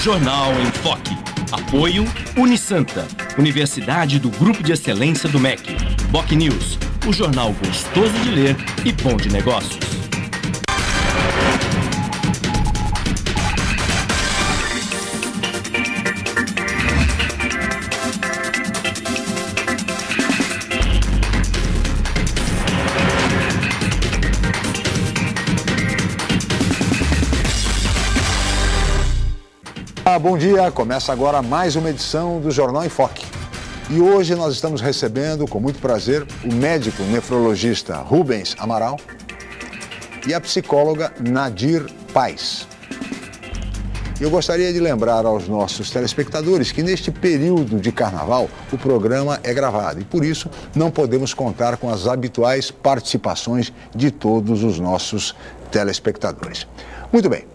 Jornal em Foque. Apoio Unisanta, Universidade do Grupo de Excelência do MEC. BocNews, o jornal gostoso de ler e bom de negócios. Bom dia, começa agora mais uma edição do Jornal em Foque. E hoje nós estamos recebendo com muito prazer o médico nefrologista Rubens Amaral e a psicóloga Nadir Paz. Eu gostaria de lembrar aos nossos telespectadores que neste período de carnaval o programa é gravado e por isso não podemos contar com as habituais participações de todos os nossos telespectadores. Muito bem.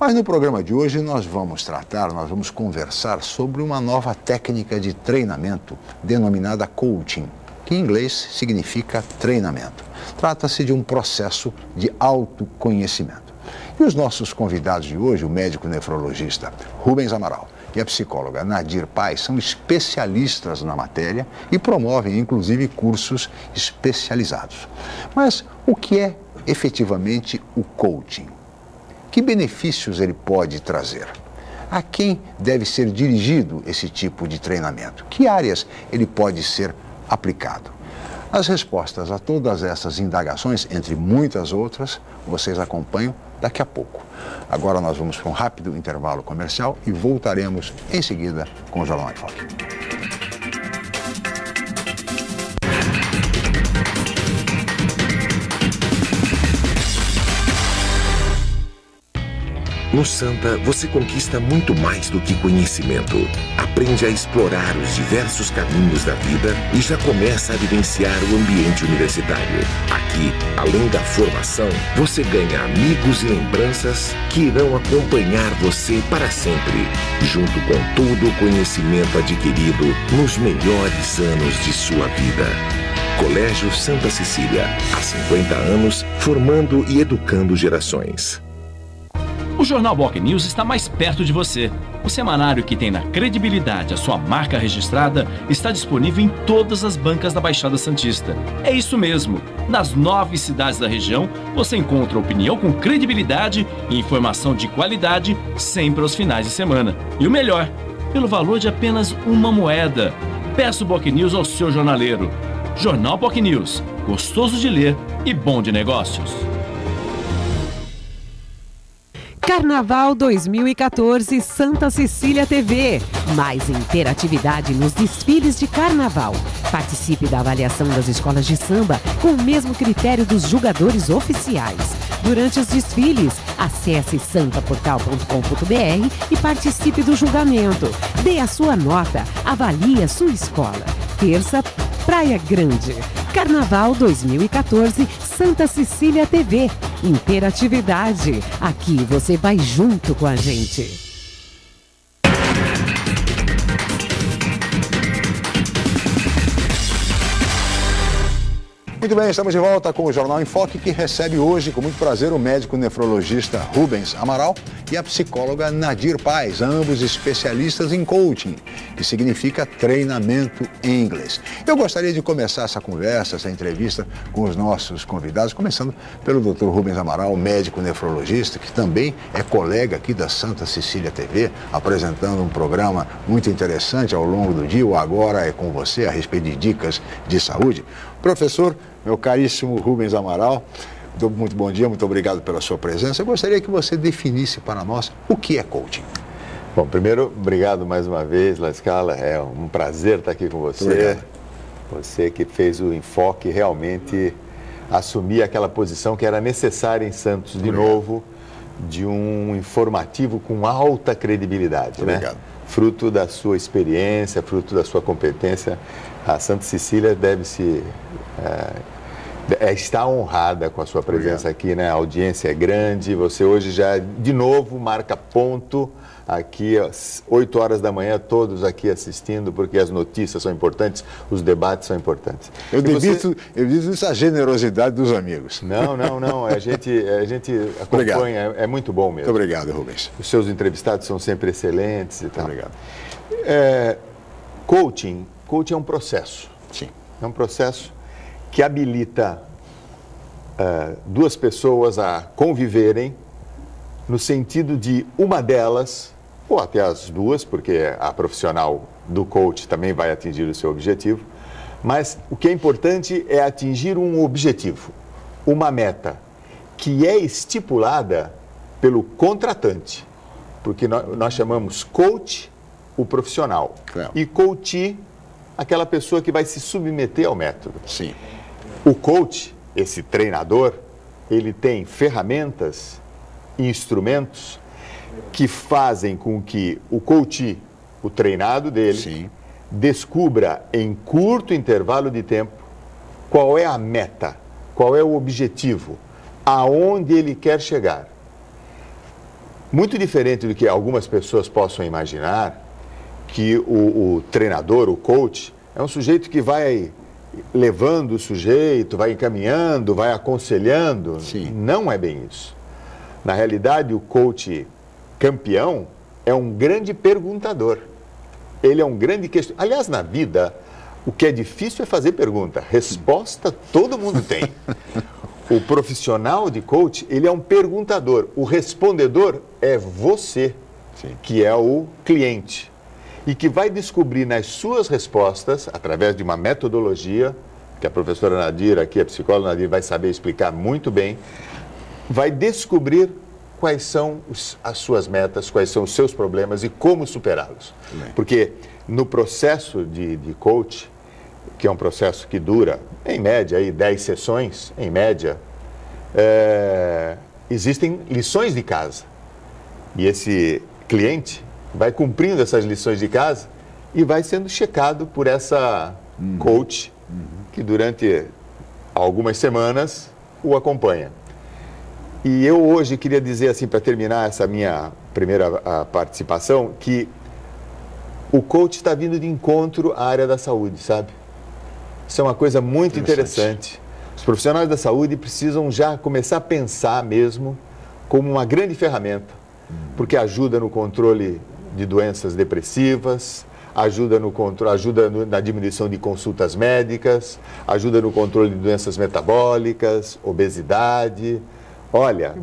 Mas no programa de hoje nós vamos conversar sobre uma nova técnica de treinamento denominada coaching, que em inglês significa treinamento. Trata-se de um processo de autoconhecimento. E os nossos convidados de hoje, o médico nefrologista Rubens Amaral e a psicóloga Nadir Paz, são especialistas na matéria e promovem inclusive cursos especializados. Mas o que é efetivamente o coaching? Que benefícios ele pode trazer? A quem deve ser dirigido esse tipo de treinamento? Que áreas ele pode ser aplicado? As respostas a todas essas indagações, entre muitas outras, vocês acompanham daqui a pouco. Agora nós vamos para um rápido intervalo comercial e voltaremos em seguida com o Jornal em Foque. No Santa, você conquista muito mais do que conhecimento. Aprende a explorar os diversos caminhos da vida e já começa a vivenciar o ambiente universitário. Aqui, além da formação, você ganha amigos e lembranças que irão acompanhar você para sempre, junto com todo o conhecimento adquirido nos melhores anos de sua vida. Colégio Santa Cecília, há 50 anos, formando e educando gerações. O Jornal BocNews está mais perto de você. O semanário que tem na credibilidade a sua marca registrada está disponível em todas as bancas da Baixada Santista. É isso mesmo. Nas 9 cidades da região, você encontra opinião com credibilidade e informação de qualidade sempre aos finais de semana. E o melhor, pelo valor de apenas uma moeda. Peça o BocNews ao seu jornaleiro. Jornal BocNews, gostoso de ler e bom de negócios. Carnaval 2014 Santa Cecília TV. Mais interatividade nos desfiles de carnaval. Participe da avaliação das escolas de samba com o mesmo critério dos julgadores oficiais. Durante os desfiles, acesse santaportal.com.br e participe do julgamento. Dê a sua nota, avalie a sua escola. Terça, Praia Grande. Carnaval 2014 Santa Cecília TV. Interatividade. Aqui você vai junto com a gente. Muito bem, estamos de volta com o Jornal em Foque, que recebe hoje, com muito prazer, o médico nefrologista Rubens Amaral e a psicóloga Nadir Paz, ambos especialistas em coaching, que significa treinamento em inglês. Eu gostaria de começar essa conversa, essa entrevista com os nossos convidados, começando pelo Dr. Rubens Amaral, médico nefrologista, que também é colega aqui da Santa Cecília TV, apresentando um programa muito interessante ao longo do dia, o Agora é com você, a respeito de dicas de saúde. Professor, meu caríssimo Rubens Amaral, muito bom dia, muito obrigado pela sua presença. Eu gostaria que você definisse para nós o que é coaching. Bom, primeiro, obrigado mais uma vez, La Scala, é um prazer estar aqui com você. Obrigado. Você que fez o enfoque realmente assumir aquela posição que era necessária em Santos, de novo, de um informativo com alta credibilidade, né? Obrigado. Fruto da sua experiência, fruto da sua competência, a Santa Cecília deve se Está honrada com a sua presença aqui, né? A audiência é grande, você hoje já, de novo, marca ponto aqui às 8 horas da manhã, todos aqui assistindo, porque as notícias são importantes, os debates são importantes. Eu devido isso à generosidade dos amigos. Não, a gente acompanha, obrigado. É muito bom mesmo. Muito obrigado, Rubens. Os seus entrevistados são sempre excelentes e tal. Obrigado. Coaching é um processo. Sim. É um processo que habilita duas pessoas a conviverem no sentido de uma delas, ou até as duas, porque a profissional do coach também vai atingir o seu objetivo, mas o que é importante é atingir um objetivo, uma meta, que é estipulada pelo contratante, porque nós chamamos coach o profissional e coachee aquela pessoa que vai se submeter ao método. Sim. O coach, esse treinador, ele tem ferramentas e instrumentos que fazem com que o coach, o treinado dele, sim, descubra em curto intervalo de tempo qual é a meta, qual é o objetivo, aonde ele quer chegar. Muito diferente do que algumas pessoas possam imaginar, que o treinador, o coach, é um sujeito que vai levando o sujeito, vai encaminhando, vai aconselhando. Sim. Não é bem isso. Na realidade, o coach campeão é um grande perguntador. Ele é um grande questionador. Aliás, na vida, o que é difícil é fazer pergunta. Resposta todo mundo tem. O profissional de coach, ele é um perguntador. O respondedor é você, sim, que é o cliente. E que vai descobrir nas suas respostas, através de uma metodologia, que a professora Nadir, aqui a psicóloga Nadir, vai saber explicar muito bem, vai descobrir quais são as suas metas, quais são os seus problemas e como superá-los. Porque no processo de coach, que é um processo que dura, em média, aí, 10 sessões, em média, existem lições de casa. E esse cliente vai cumprindo essas lições de casa e vai sendo checado por essa coach que durante algumas semanas o acompanha. E eu hoje queria dizer assim, para terminar essa minha primeira participação, que o coach está vindo de encontro à área da saúde, sabe? Isso é uma coisa muito interessante. Os profissionais da saúde precisam já começar a pensar mesmo como uma grande ferramenta, porque ajuda no controle de doenças depressivas, ajuda na diminuição de consultas médicas, ajuda no controle de doenças metabólicas, obesidade, olha,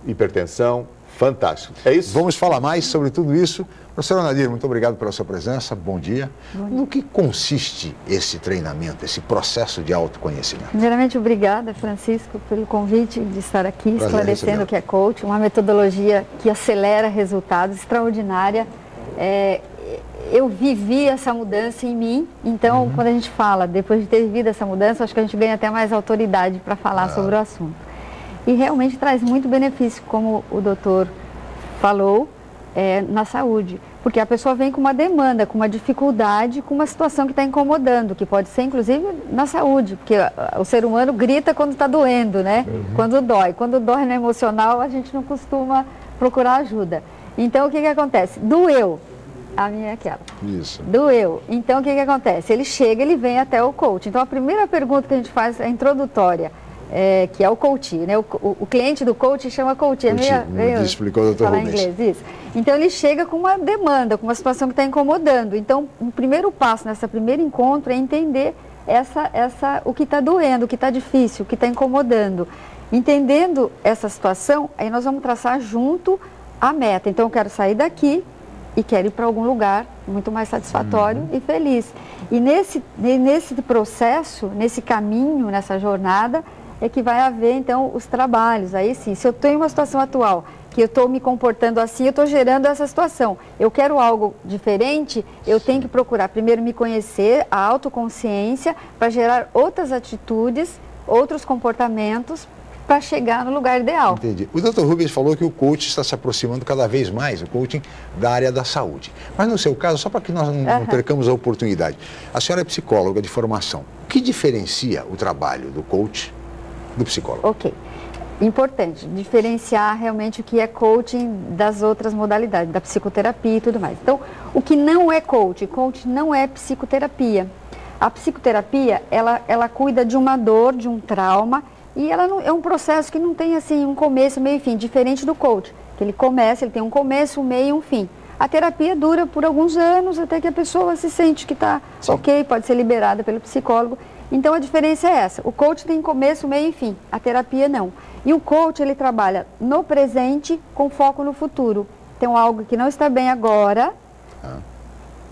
hipertensão, fantástico. É isso? Vamos falar mais sobre tudo isso. Professora Nadir, muito obrigado pela sua presença, bom dia. No que consiste esse treinamento, esse processo de autoconhecimento? Primeiramente, obrigada, Francisco, pelo convite de estar aqui, esclarecendo o que é coach, uma metodologia que acelera resultados, extraordinária. Eu vivi essa mudança em mim, então quando a gente fala, depois de ter vivido essa mudança, acho que a gente ganha até mais autoridade para falar sobre o assunto. E realmente traz muito benefício, como o doutor falou, na saúde. Porque a pessoa vem com uma demanda, com uma dificuldade, com uma situação que está incomodando, que pode ser inclusive na saúde, porque o ser humano grita quando está doendo, né? Quando dói. Quando dói no emocional, a gente não costuma procurar ajuda. Então, o que acontece? Doeu. A minha é aquela. Isso. Doeu. Então, o que acontece? Ele chega, ele vem até o coach. Então, a primeira pergunta que a gente faz é introdutória, que é o coach, né? O cliente do coach chama coach. Explicou o doutor Rubens. Inglês, isso. Então, ele chega com uma demanda, com uma situação que está incomodando. Então, o primeiro passo nesse primeiro encontro é entender o que está doendo, o que está difícil, o que está incomodando. Entendendo essa situação, aí nós vamos traçar junto a meta. Então, eu quero sair daqui e quero ir para algum lugar muito mais satisfatório e feliz. E nesse processo, nesse caminho, nessa jornada, é que vai haver, então, os trabalhos. Aí sim, se eu tenho uma situação atual, que eu estou me comportando assim, eu estou gerando essa situação. Eu quero algo diferente, eu tenho que procurar primeiro me conhecer, a autoconsciência, para gerar outras atitudes, outros comportamentos, para chegar no lugar ideal. Entendi. O doutor Rubens falou que o coach está se aproximando cada vez mais, o coaching, da área da saúde. Mas no seu caso, só para que nós não percamos a oportunidade, a senhora é psicóloga de formação. O que diferencia o trabalho do coach do psicólogo. Ok. Importante, diferenciar realmente o que é coaching das outras modalidades, da psicoterapia e tudo mais. Então, o que não é coaching não é psicoterapia. A psicoterapia, ela cuida de uma dor, de um trauma, e ela não, é um processo que não tem assim um começo, meio e fim, diferente do coaching, que ele tem um começo, um meio e um fim. A terapia dura por alguns anos até que a pessoa se sente que está ok, pode ser liberada pelo psicólogo. Então a diferença é essa, o coaching tem começo, meio e fim, a terapia não. E o coach, ele trabalha no presente com foco no futuro. Então algo que não está bem agora,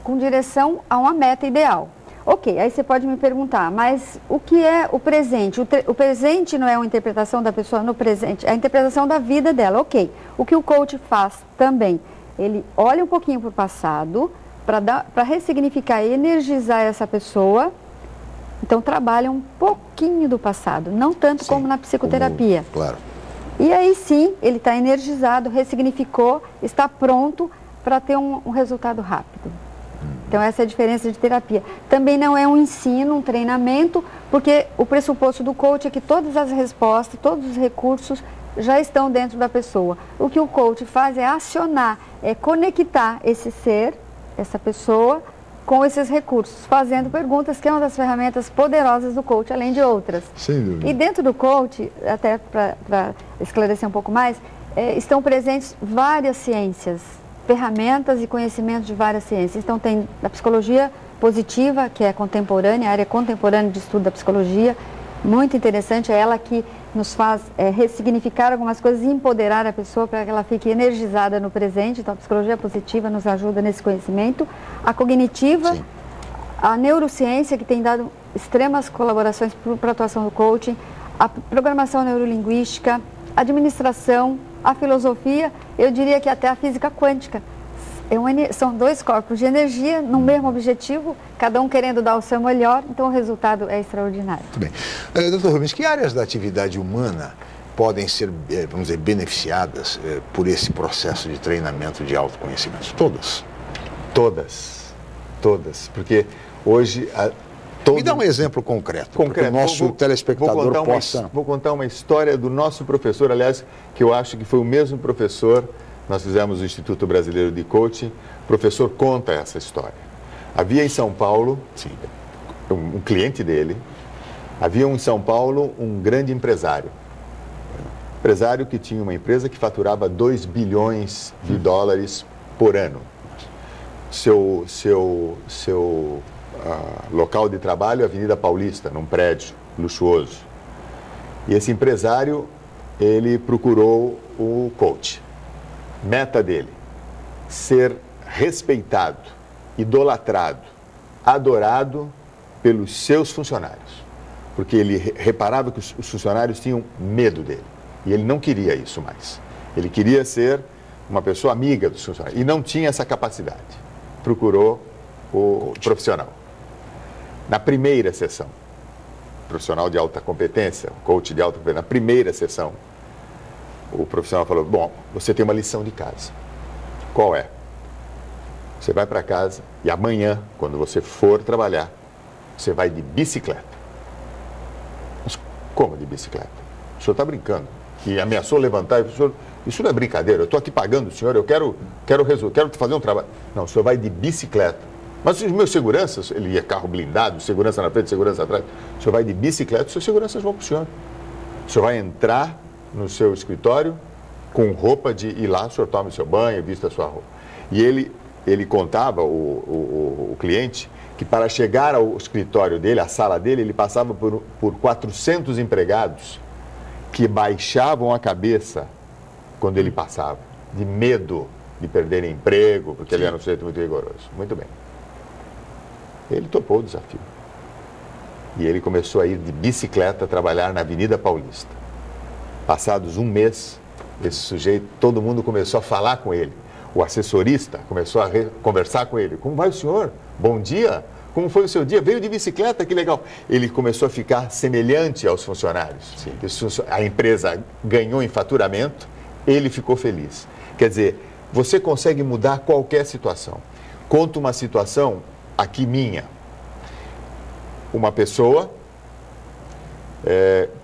com direção a uma meta ideal. Ok, aí você pode me perguntar, mas o que é o presente? O presente não é uma interpretação da pessoa no presente, é a interpretação da vida dela. Ok, o que o coach faz também? Ele olha um pouquinho para o passado, para ressignificar e energizar essa pessoa. Então, trabalha um pouquinho do passado, não tanto como na psicoterapia. Claro. E aí sim, ele está energizado, ressignificou, está pronto para ter um resultado rápido. Então, essa é a diferença de terapia. Também não é um ensino, um treinamento, porque o pressuposto do coach é que todas as respostas, todos os recursos já estão dentro da pessoa. O que o coach faz é acionar, é conectar esse ser, essa pessoa, com esses recursos, fazendo perguntas, que é uma das ferramentas poderosas do coach, além de outras. Sem dúvida. E dentro do coach, até para esclarecer um pouco mais, estão presentes várias ciências, ferramentas e conhecimentos de várias ciências. Então tem a psicologia positiva, que é contemporânea, a área contemporânea de estudo da psicologia, muito interessante, é ela que nos faz ressignificar algumas coisas e empoderar a pessoa para que ela fique energizada no presente. Então a psicologia positiva nos ajuda nesse conhecimento. A cognitiva, sim, a neurociência, que tem dado extremas colaborações para a atuação do coaching, a programação neurolinguística, a administração, a filosofia, eu diria que até a física quântica. São dois corpos de energia no mesmo objetivo, cada um querendo dar o seu melhor, então o resultado é extraordinário. Muito bem. Doutor Rubens, que áreas da atividade humana podem ser, vamos dizer, beneficiadas por esse processo de treinamento de autoconhecimento? Todas? Todas. Porque hoje... Me dá um exemplo concreto, para que o nosso telespectador possa... Vou contar uma história do nosso professor, aliás, que eu acho que foi o mesmo professor. Nós fizemos o Instituto Brasileiro de Coaching, o professor conta essa história. Havia em São Paulo, um cliente dele, havia em São Paulo um grande empresário que tinha uma empresa que faturava 2 bilhões de dólares por ano. Seu local de trabalho é a Avenida Paulista, num prédio luxuoso. E esse empresário, ele procurou o coach. Meta dele, ser respeitado, idolatrado, adorado pelos seus funcionários. Porque ele reparava que os funcionários tinham medo dele. E ele não queria isso mais. Ele queria ser uma pessoa amiga dos funcionários. E não tinha essa capacidade. Procurou o profissional. Na primeira sessão, profissional de alta competência, coach de alta competência, na primeira sessão, o profissional falou, bom, você tem uma lição de casa. Qual é? Você vai para casa e amanhã, quando você for trabalhar, você vai de bicicleta. Mas como de bicicleta? O senhor está brincando. E ameaçou levantar e falou, senhor, isso não é brincadeira, eu estou aqui pagando o senhor, eu quero fazer um trabalho. Não, o senhor vai de bicicleta. Mas os meus seguranças, ele ia carro blindado, segurança na frente, segurança atrás. O senhor vai de bicicleta, os seus seguranças vão para o senhor. O senhor vai entrar no seu escritório com roupa de ir lá, o senhor toma o seu banho, vista a sua roupa. E ele contava, o cliente, que para chegar ao escritório dele, à sala dele, ele passava por 400 empregados que baixavam a cabeça quando ele passava, de medo de perder emprego, porque ele era um sujeito muito rigoroso. Muito bem. Ele topou o desafio. E ele começou a ir de bicicleta trabalhar na Avenida Paulista. Passados um mês, esse sujeito, todo mundo começou a falar com ele. O assessorista começou a conversar com ele. Como vai o senhor? Bom dia. Como foi o seu dia? Veio de bicicleta, que legal. Ele começou a ficar semelhante aos funcionários. A empresa ganhou em faturamento, ele ficou feliz. Quer dizer, você consegue mudar qualquer situação. Conto uma situação aqui minha. Uma pessoa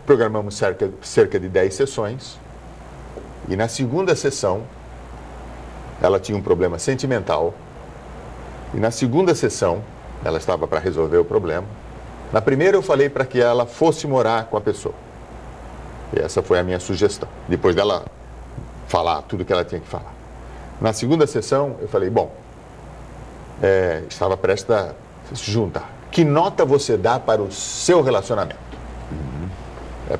Programamos cerca de 10 sessões. E na segunda sessão, ela tinha um problema sentimental. E na segunda sessão, ela estava para resolver o problema. Na primeira, eu falei para que ela fosse morar com a pessoa. E essa foi a minha sugestão, depois dela falar tudo que ela tinha que falar. Na segunda sessão, eu falei, bom, estava prestes a se juntar. Que nota você dá para o seu relacionamento?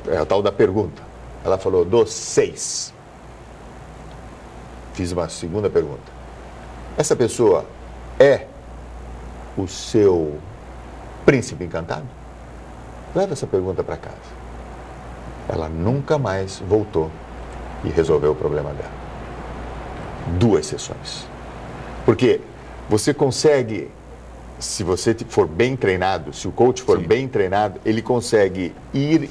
É a tal da pergunta. Ela falou, dou 6. Fiz uma segunda pergunta. Essa pessoa é o seu príncipe encantado? Leva essa pergunta para casa. Ela nunca mais voltou e resolveu o problema dela. 2 sessões. Porque você consegue, se você for bem treinado, se o coach for bem treinado, ele consegue ir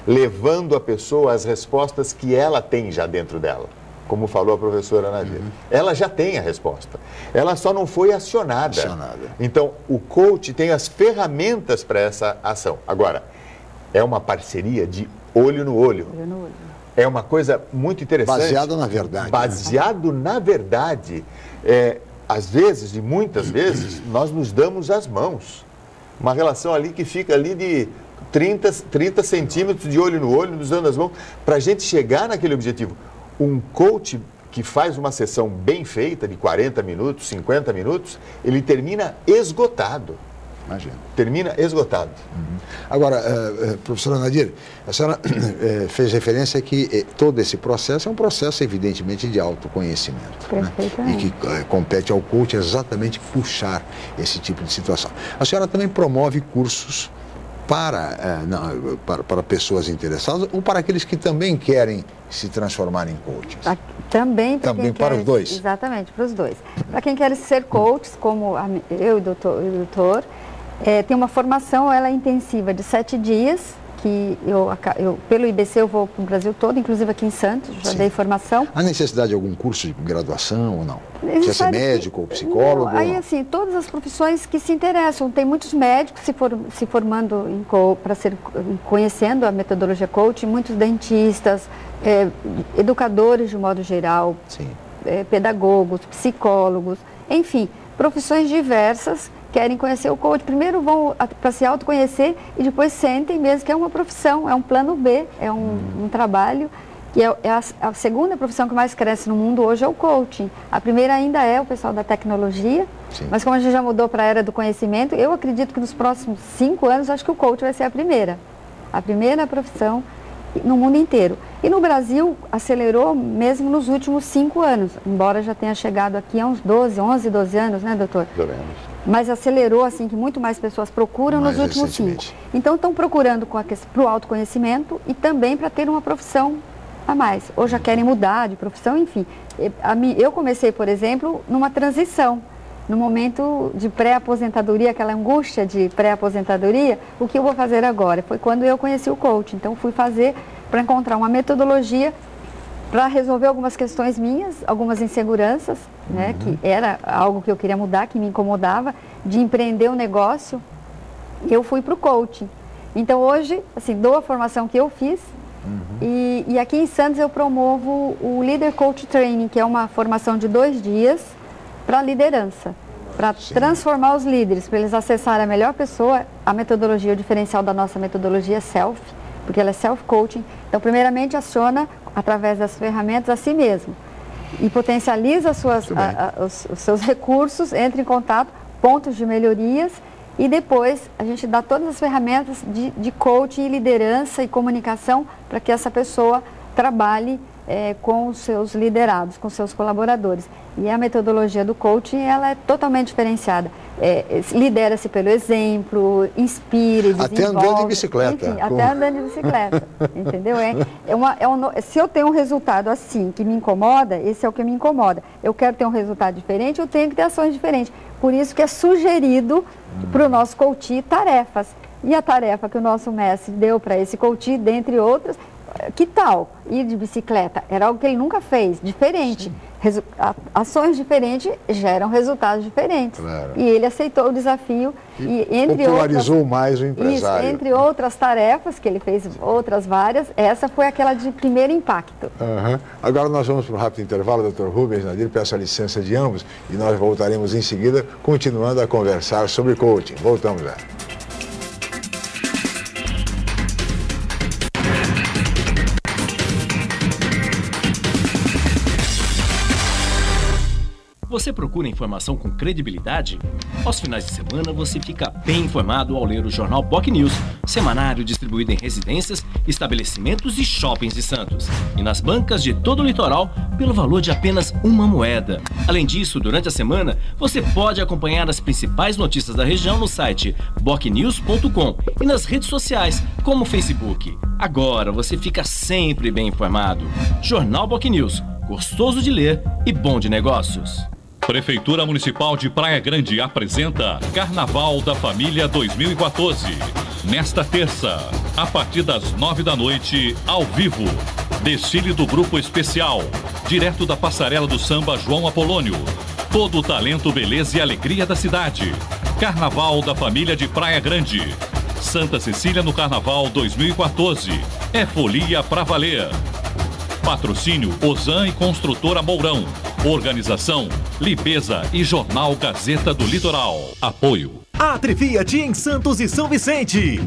levando a pessoa às respostas que ela tem já dentro dela. Como falou a professora Nadir. Ela já tem a resposta. Ela só não foi acionada. Então, o coach tem as ferramentas para essa ação. Agora, é uma parceria de olho no olho. Olho no olho. É uma coisa muito interessante. Baseado na verdade. Baseado na verdade. Às vezes, e muitas vezes, nós nos damos as mãos. Uma relação ali que fica ali de 30 centímetros de olho no olho, nos dando as mãos, para a gente chegar naquele objetivo. Um coach que faz uma sessão bem feita, de 40 minutos, 50 minutos, ele termina esgotado. Imagina. Termina esgotado. Agora, professora Nadir, a senhora fez referência que todo esse processo é um processo, evidentemente, de autoconhecimento. Perfeitamente. Né? E que compete ao coach exatamente puxar esse tipo de situação. A senhora também promove cursos para pessoas interessadas ou para aqueles que também querem se transformar em coaches? Também para os dois? Exatamente, para os dois. Para quem quer ser coach, como eu e o doutor, tem uma formação, ela é intensiva de 7 dias, que pelo IBC eu vou para o Brasil todo, inclusive aqui em Santos, já dei formação. Há necessidade de algum curso de graduação ou não? Precisa ser médico ou psicólogo? Não, aí, assim, todas as profissões que se interessam. Tem muitos médicos se formando conhecendo a metodologia coaching, muitos dentistas, educadores de modo geral, pedagogos, psicólogos, enfim, profissões diversas querem conhecer o coach. Primeiro vão para se autoconhecer e depois sentem mesmo que é uma profissão, é um plano B, é um trabalho. Que é a segunda profissão que mais cresce no mundo hoje é o coaching. A primeira ainda é o pessoal da tecnologia, mas como a gente já mudou para a era do conhecimento, eu acredito que nos próximos 5 anos, acho que o coach vai ser a primeira profissão no mundo inteiro. E no Brasil, acelerou mesmo nos últimos 5 anos, embora já tenha chegado aqui há uns 11, 12 anos, né, doutor? Mas acelerou, assim, que muito mais pessoas procuram nos últimos 5. Então, estão procurando para o autoconhecimento e também para ter uma profissão a mais, ou já querem mudar de profissão, enfim. Eu comecei, por exemplo, numa transição, no momento de pré-aposentadoria, aquela angústia de pré-aposentadoria, o que eu vou fazer agora? Foi quando eu conheci o coach, então fui fazer para encontrar uma metodologia para resolver algumas questões minhas, algumas inseguranças, né, que era algo que eu queria mudar, que me incomodava, de empreender um negócio, eu fui para o coaching. Então hoje, assim, dou a formação que eu fiz, e aqui em Santos eu promovo o Leader Coach Training, que é uma formação de 2 dias para liderança, para transformar os líderes, para eles acessarem a melhor pessoa. A metodologia, o diferencial da nossa metodologia é self, porque ela é self-coaching. Então, primeiramente, aciona através das ferramentas a si mesmo e potencializa os seus recursos, entra em contato, pontos de melhorias. E depois a gente dá todas as ferramentas de coaching, liderança e comunicação para que essa pessoa trabalhe com os seus liderados, com os seus colaboradores. E a metodologia do coaching, ela é totalmente diferenciada. Lidera-se pelo exemplo, inspira, desenvolve. Até andando de bicicleta. Enfim, até andando de bicicleta, entendeu? Se eu tenho um resultado assim, que me incomoda, esse é o que me incomoda. Eu quero ter um resultado diferente, eu tenho que ter ações diferentes. Por isso que é sugerido para o nosso coach tarefas. E a tarefa que o nosso mestre deu para esse coach, dentre outras, que tal ir de bicicleta? Era algo que ele nunca fez, diferente. ações diferentes geram resultados diferentes. Claro. E ele aceitou o desafio e entre popularizou outras, mais o empresário. Isso, entre outras tarefas, que ele fez outras várias, essa foi aquela de primeiro impacto. Uhum. Agora nós vamos para um rápido intervalo, Dr. Rubens, Nadir, peço a licença de ambos e nós voltaremos em seguida, continuando a conversar sobre coaching. Voltamos já. Você procura informação com credibilidade? Aos finais de semana você fica bem informado ao ler o jornal POC News, semanário distribuído em residências, estabelecimentos e shoppings de Santos. E nas bancas de todo o litoral, pelo valor de apenas uma moeda. Além disso, durante a semana, você pode acompanhar as principais notícias da região no site bocnews.com e nas redes sociais, como o Facebook. Agora você fica sempre bem informado. Jornal POC News, gostoso de ler e bom de negócios. Prefeitura Municipal de Praia Grande apresenta Carnaval da Família 2014. Nesta terça, a partir das 9 da noite, ao vivo. Desfile do Grupo Especial, direto da Passarela do Samba João Apolônio. Todo o talento, beleza e alegria da cidade. Carnaval da Família de Praia Grande. Santa Cecília no Carnaval 2014. É folia pra valer. Patrocínio Ozan e Construtora Mourão. Organização Libeza e Jornal Gazeta do Litoral. Apoio Atrifiat em Santos e São Vicente.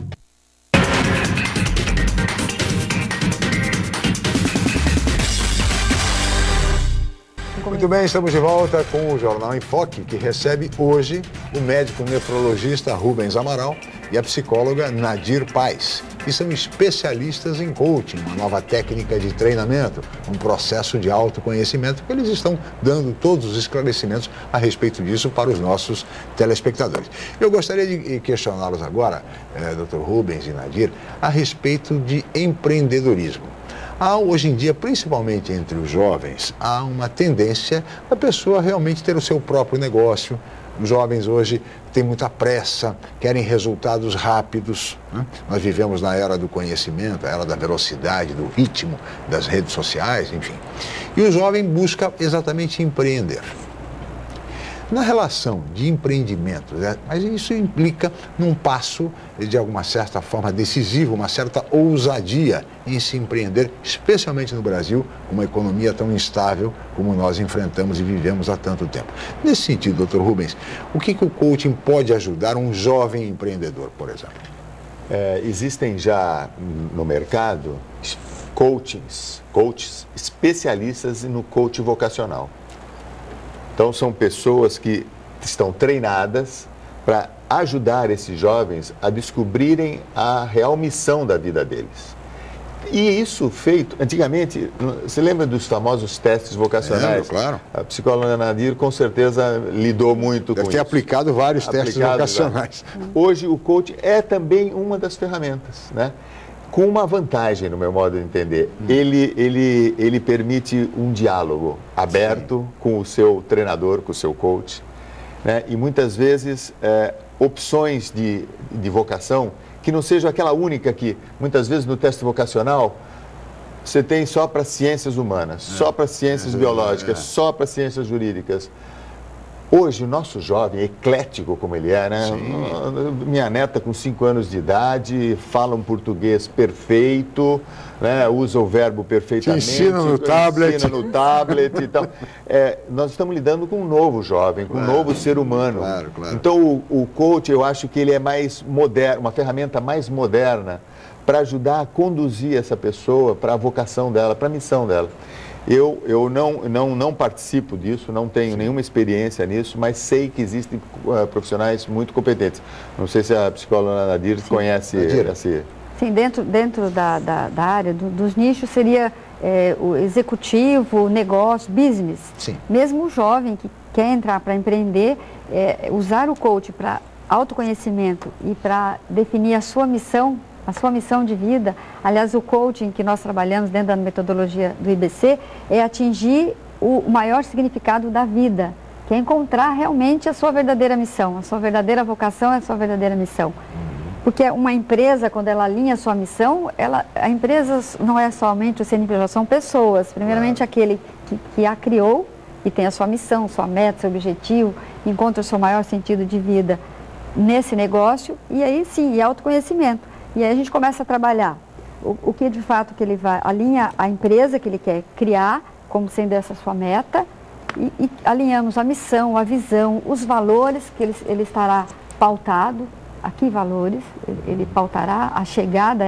Muito bem, estamos de volta com o Jornal em Foque, que recebe hoje o médico nefrologista Rubens Amaral e a psicóloga Nadir Paes, que são especialistas em coaching, uma nova técnica de treinamento, um processo de autoconhecimento, que eles estão dando todos os esclarecimentos a respeito disso para os nossos telespectadores. Eu gostaria de questioná-los agora, Dr. Rubens e Nadir, a respeito de empreendedorismo. Há hoje em dia, principalmente entre os jovens, há uma tendência da pessoa realmente ter o seu próprio negócio. Os jovens hoje têm muita pressa, querem resultados rápidos, né? Nós vivemos na era do conhecimento, a era da velocidade, do ritmo das redes sociais, enfim. E o jovem busca exatamente empreender. Na relação de empreendimentos, mas isso implica num passo, de alguma certa forma, decisivo, uma certa ousadia em se empreender, especialmente no Brasil, com uma economia tão instável como nós enfrentamos e vivemos há tanto tempo. Nesse sentido, Dr. Rubens, o que o coaching pode ajudar um jovem empreendedor, por exemplo? Existem já no mercado coaches especialistas no coaching vocacional. Então, são pessoas que estão treinadas para ajudar esses jovens a descobrirem a real missão da vida deles. E isso feito, antigamente, você lembra dos famosos testes vocacionais? Claro. A psicóloga Nadir, com certeza, lidou muito com isso. Deve ter aplicado vários testes vocacionais. Hoje, o coaching é também uma das ferramentas, né? Com uma vantagem, no meu modo de entender. Ele permite um diálogo aberto com o seu treinador, com o seu coach, né? E muitas vezes opções de vocação que não seja aquela única que, muitas vezes no teste vocacional, você tem só para ciências humanas, só para ciências biológicas, só para ciências jurídicas. Hoje, o nosso jovem, eclético como ele é, né? Minha neta com 5 anos de idade, fala um português perfeito, né? Usa o verbo perfeitamente. Ensina no tablet. Ensina no tablet e tal. Nós estamos lidando com um novo jovem, com um novo ser humano. Claro. Então, o coach, eu acho que ele é mais moderno, uma ferramenta mais moderna para ajudar a conduzir essa pessoa para a vocação dela, para a missão dela. Eu não participo disso, não tenho nenhuma experiência nisso, mas sei que existem profissionais muito competentes. Não sei se a psicóloga Nadir conhece esse... Sim, dentro da área dos nichos seria o executivo, negócio, business. Sim. Mesmo o jovem que quer entrar para empreender, usar o coach para autoconhecimento e para definir a sua missão de vida. Aliás, o coaching que nós trabalhamos dentro da metodologia do IBC é atingir o maior significado da vida, que é encontrar realmente a sua verdadeira missão, a sua verdadeira vocação, a sua verdadeira missão. Porque uma empresa, quando ela alinha a sua missão, a empresa não é somente o CNPJ, são pessoas. Primeiramente, aquele que a criou e tem a sua missão, sua meta, seu objetivo, encontra o seu maior sentido de vida nesse negócio, e aí sim, autoconhecimento. E aí a gente começa a trabalhar o que de fato que ele vai, alinha a empresa que ele quer criar, como sendo essa sua meta, e alinhamos a missão, a visão, os valores que ele estará pautado, aqui valores, ele pautará a chegada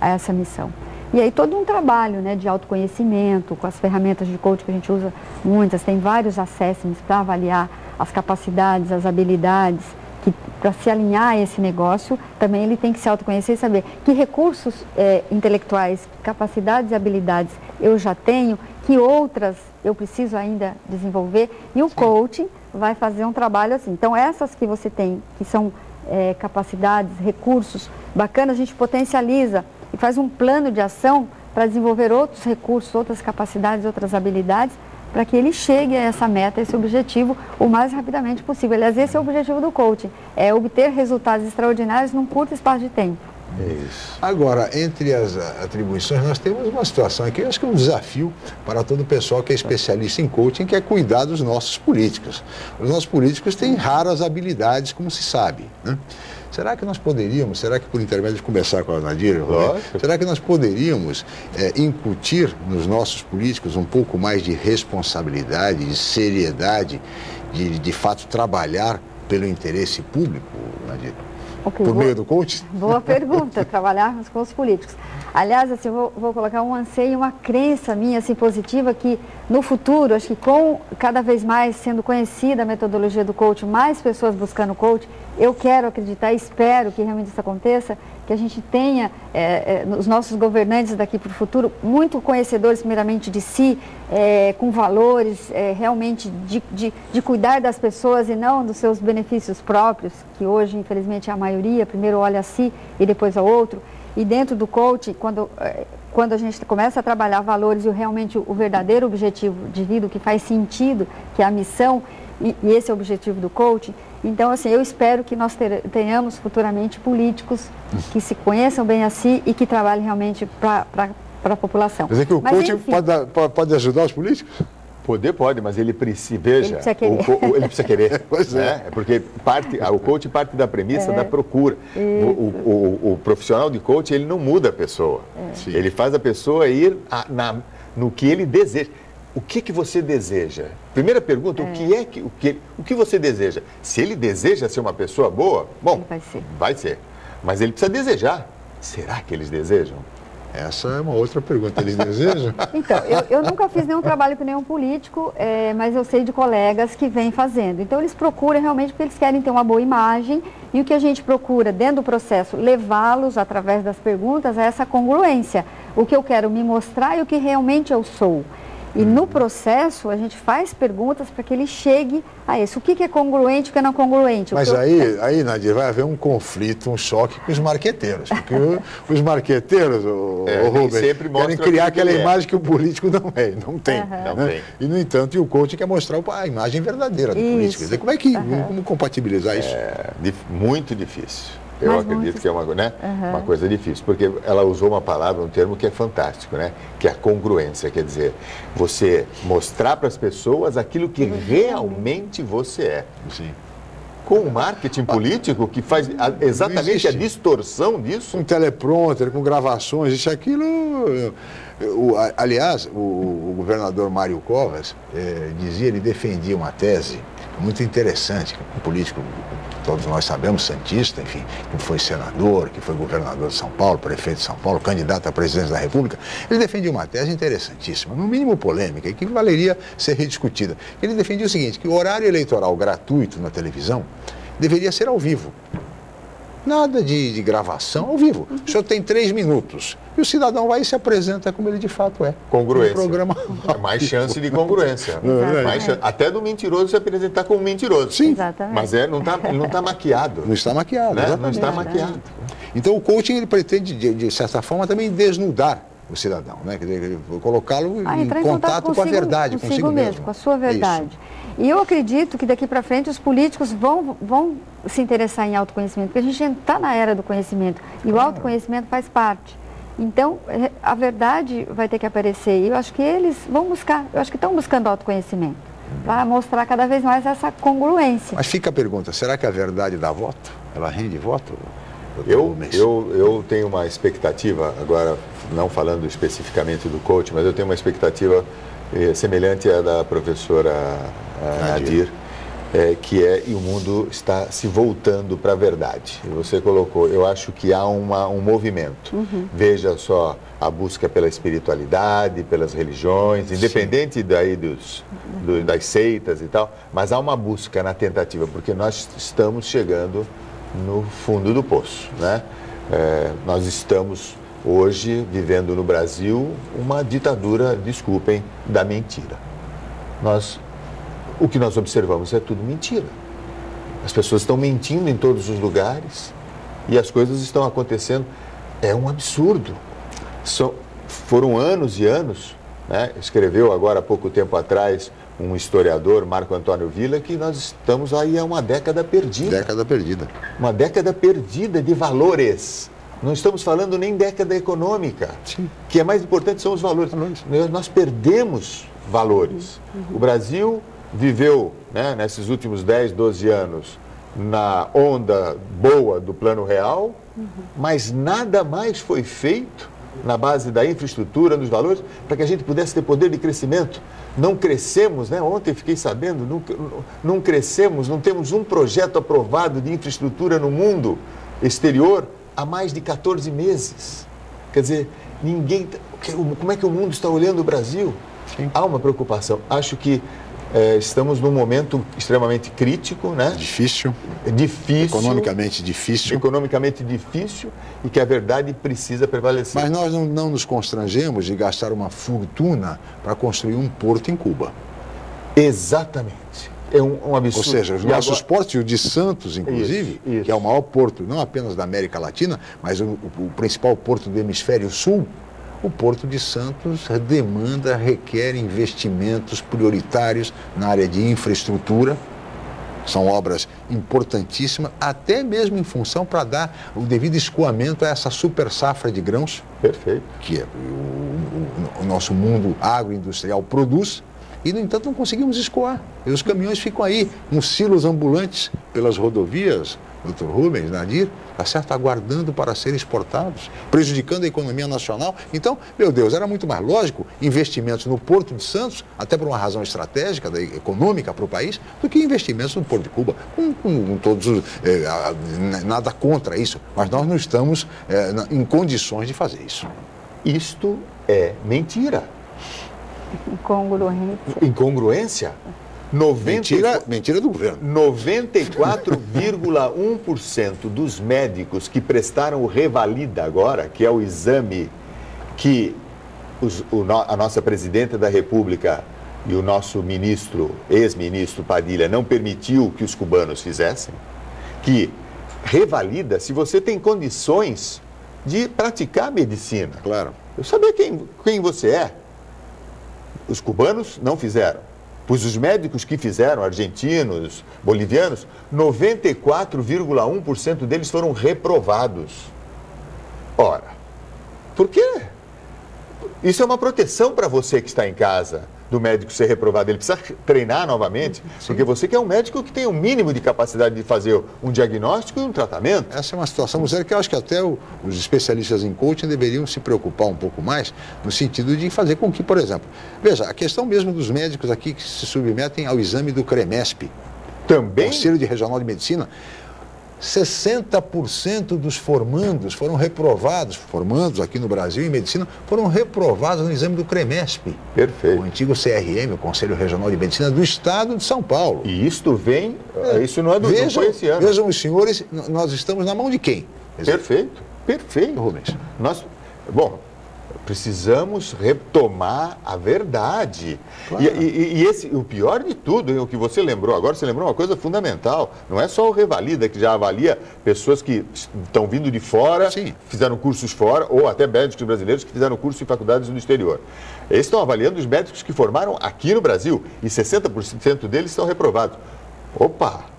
a essa missão. E aí todo um trabalho, né, de autoconhecimento, com as ferramentas de coaching que a gente usa muitas, tem vários assessments para avaliar as capacidades, as habilidades, que para se alinhar a esse negócio, também ele tem que se autoconhecer e saber que recursos intelectuais, capacidades e habilidades eu já tenho, que outras eu preciso ainda desenvolver, e o coaching vai fazer um trabalho assim. Então essas que você tem, que são capacidades, recursos bacanas, a gente potencializa e faz um plano de ação para desenvolver outros recursos, outras capacidades, outras habilidades, para que ele chegue a essa meta, esse objetivo, o mais rapidamente possível. Aliás, esse é o objetivo do coaching, é obter resultados extraordinários num curto espaço de tempo. Isso. Agora, entre as atribuições, nós temos uma situação aqui, eu acho que é um desafio para todo o pessoal que é especialista em coaching, que é cuidar dos nossos políticos. Os nossos políticos têm raras habilidades, como se sabe, né? Será que nós poderíamos, será que por intermédio de conversar com a Nadir, será que nós poderíamos incutir nos nossos políticos um pouco mais de responsabilidade, de seriedade, de fato trabalhar pelo interesse público, Nadir? Okay, por meio do coaching? Boa pergunta, trabalharmos com os políticos. Aliás, assim, eu vou colocar um anseio, uma crença minha assim, positiva, que no futuro, acho que com cada vez mais sendo conhecida a metodologia do coaching, mais pessoas buscando coaching, eu quero acreditar, espero que realmente isso aconteça, que a gente tenha os nossos governantes daqui para o futuro muito conhecedores primeiramente de si, com valores realmente de cuidar das pessoas e não dos seus benefícios próprios, que hoje infelizmente é a maioria, primeiro olha a si e depois ao outro. E dentro do coaching, quando a gente começa a trabalhar valores e realmente o verdadeiro objetivo de vida, o que faz sentido, que é a missão, e esse é o objetivo do coaching, então assim, eu espero que nós tenhamos futuramente políticos que se conheçam bem a si e que trabalhem realmente para a população. Quer dizer que o coaching pode ajudar os políticos? Poder pode, mas ele precisa, veja, ele precisa querer. Ele precisa querer. Pois é. Porque o coaching parte da premissa da procura. O profissional de coaching, ele não muda a pessoa. Ele faz a pessoa ir no que ele deseja. O que você deseja? Primeira pergunta, o que você deseja? Se ele deseja ser uma pessoa boa, bom, vai ser. Mas ele precisa desejar. Será que eles desejam? Essa é uma outra pergunta, eles desejam? Então, eu nunca fiz nenhum trabalho com nenhum político, mas eu sei de colegas que vêm fazendo. Então, eles procuram realmente porque eles querem ter uma boa imagem, e o que a gente procura dentro do processo, levá-los, através das perguntas, a essa congruência. O que eu quero me mostrar e o que realmente eu sou. E no processo, a gente faz perguntas para que ele chegue a isso. O que é congruente e o que não é congruente? Mas aí, Nadir, vai haver um conflito, um choque com os marqueteiros. Porque os marqueteiros, Rubens, querem criar aquela imagem que o político não tem. Né? E, no entanto, o coaching quer mostrar a imagem verdadeira do político. Quer dizer, como compatibilizar isso? Muito difícil. Eu acredito que é uma coisa difícil, porque ela usou uma palavra, um termo que é fantástico, né? Que é a congruência, quer dizer, você mostrar para as pessoas aquilo que realmente você é. Sim. Com o marketing político, que faz exatamente a distorção disso. Com teleprompter, com gravações, isso aquilo... Aliás, o governador Mário Covas dizia, ele defendia uma tese muito interessante, um político, todos nós sabemos, santista, enfim, que foi senador, que foi governador de São Paulo, prefeito de São Paulo, candidato à presidência da República. Ele defendia uma tese interessantíssima, no mínimo polêmica, e que valeria ser rediscutida. Ele defendia o seguinte, que o horário eleitoral gratuito na televisão deveria ser ao vivo. Nada de gravação, ao vivo. O senhor tem 3 minutos. E o cidadão vai e se apresenta como ele de fato é. Congruência. Um programa... Mais chance de congruência. Até do mentiroso se apresentar como mentiroso. Sim. Exatamente. Mas ele não está maquiado. Não está maquiado, né? Não está maquiado. Então o coaching, ele pretende, de certa forma, também desnudar o cidadão, né? Quer dizer, colocá-lo em contato com a verdade, consigo mesmo. Com a sua verdade. E eu acredito que daqui para frente os políticos vão se interessar em autoconhecimento, porque a gente está na era do conhecimento e o autoconhecimento faz parte. Então, a verdade vai ter que aparecer e eu acho que eles vão buscar, eu acho que estão buscando autoconhecimento. para mostrar cada vez mais essa congruência. Mas fica a pergunta, será que a verdade dá voto? Ela rende voto? Eu tenho uma expectativa, agora não falando especificamente do coach, mas eu tenho uma expectativa semelhante à da professora Nadir, e o mundo está se voltando para a verdade. Você colocou, eu acho que há um movimento. Veja só, a busca pela espiritualidade, pelas religiões, independente daí das seitas e tal, mas há uma busca na tentativa, porque nós estamos chegando no fundo do poço, né? Nós estamos hoje vivendo no Brasil uma ditadura, desculpem, da mentira. O que nós observamos é tudo mentira. As pessoas estão mentindo em todos os lugares e as coisas estão acontecendo. É um absurdo. Foram anos e anos, né? Escreveu agora há pouco tempo atrás um historiador, Marco Antônio Villa, que nós estamos aí há uma década perdida. Década perdida. Uma década perdida de valores. Não estamos falando nem década econômica. Sim. O que é mais importante são os valores. Nós perdemos valores. O Brasil viveu, né, nesses últimos 10, 12 anos na onda boa do Plano Real, mas nada mais foi feito na base da infraestrutura, dos valores, para que a gente pudesse ter poder de crescimento. Não crescemos, né? Ontem fiquei sabendo, não crescemos, não temos um projeto aprovado de infraestrutura no mundo exterior há mais de 14 meses. Quer dizer, como é que o mundo está olhando o Brasil? Sim. Há uma preocupação. Acho que estamos num momento extremamente crítico, né? Difícil. Economicamente difícil. Economicamente difícil e que a verdade precisa prevalecer. Mas nós não nos constrangemos de gastar uma fortuna para construir um porto em Cuba. Exatamente. É um absurdo. Ou seja, os nossos portos, e o de Santos, inclusive, isso. Que é o maior porto, não apenas da América Latina, mas o principal porto do hemisfério sul, o Porto de Santos requer investimentos prioritários na área de infraestrutura. São obras importantíssimas, até mesmo em função para dar o devido escoamento a essa super safra de grãos. Perfeito. Que o nosso mundo agroindustrial produz. E, no entanto, não conseguimos escoar. E os caminhões ficam aí, uns silos ambulantes pelas rodovias, Dr. Rubens, Nadir, tá certo, aguardando para serem exportados, prejudicando a economia nacional. Então, meu Deus, era muito mais lógico investimentos no Porto de Santos, até por uma razão estratégica, econômica para o país, do que investimentos no Porto de Cuba. Com todos os, nada contra isso, mas nós não estamos em condições de fazer isso. Isto é mentira. Incongruência? Mentira do governo. 94,1% dos médicos que prestaram o Revalida agora, que é o exame que a nossa presidenta da República e o nosso ex-ministro Padilha não permitiu que os cubanos fizessem, que revalida se você tem condições de praticar medicina. Claro. Eu sabia quem você é. Os cubanos não fizeram. Pois os médicos que fizeram, argentinos, bolivianos, 94,1% deles foram reprovados. Ora, por quê? Isso é uma proteção para você que está em casa, do médico ser reprovado. Ele precisa treinar novamente, porque você quer um médico que tenha um mínimo de capacidade de fazer um diagnóstico e um tratamento. Essa é uma situação séria que eu acho que até os especialistas em coaching deveriam se preocupar um pouco mais, no sentido de fazer com que, por exemplo, veja, a questão mesmo dos médicos aqui que se submetem ao exame do CREMESP, também Conselho Regional de Medicina, 60% dos formandos aqui no Brasil em medicina, foram reprovados no exame do CREMESP. Perfeito. O antigo CRM, o Conselho Regional de Medicina do Estado de São Paulo. E isto vem, isso não é do não foi esse ano. Vejam os senhores, nós estamos na mão de quem? Perfeito, perfeito. Rubens. Precisamos retomar a verdade. Claro. O pior de tudo, o que você lembrou agora, você lembrou uma coisa fundamental. Não é só o Revalida, que já avalia pessoas que estão vindo de fora, sim, fizeram cursos fora, ou até médicos brasileiros que fizeram curso em faculdades no exterior. Eles estão avaliando os médicos que formaram aqui no Brasil, e 60% deles estão reprovados. Opa!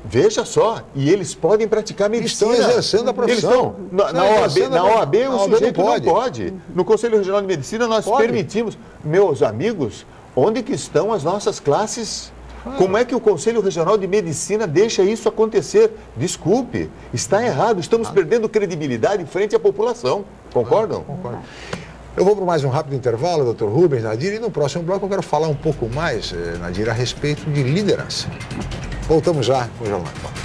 Veja só, e eles podem praticar medicina. Estão exercendo a profissão. Na OAB o sujeito não pode. No Conselho Regional de Medicina nós permitimos. Meus amigos, Onde que estão as nossas classes? Como é que o Conselho Regional de Medicina deixa isso acontecer? Desculpe, está errado. Estamos perdendo credibilidade em frente à população. Concordam? Concordo. Eu vou para mais um rápido intervalo, Dr. Rubens, Nadir, e no próximo bloco eu quero falar um pouco mais, Nadir, a respeito de liderança. Voltamos já com o Jornal em Foque.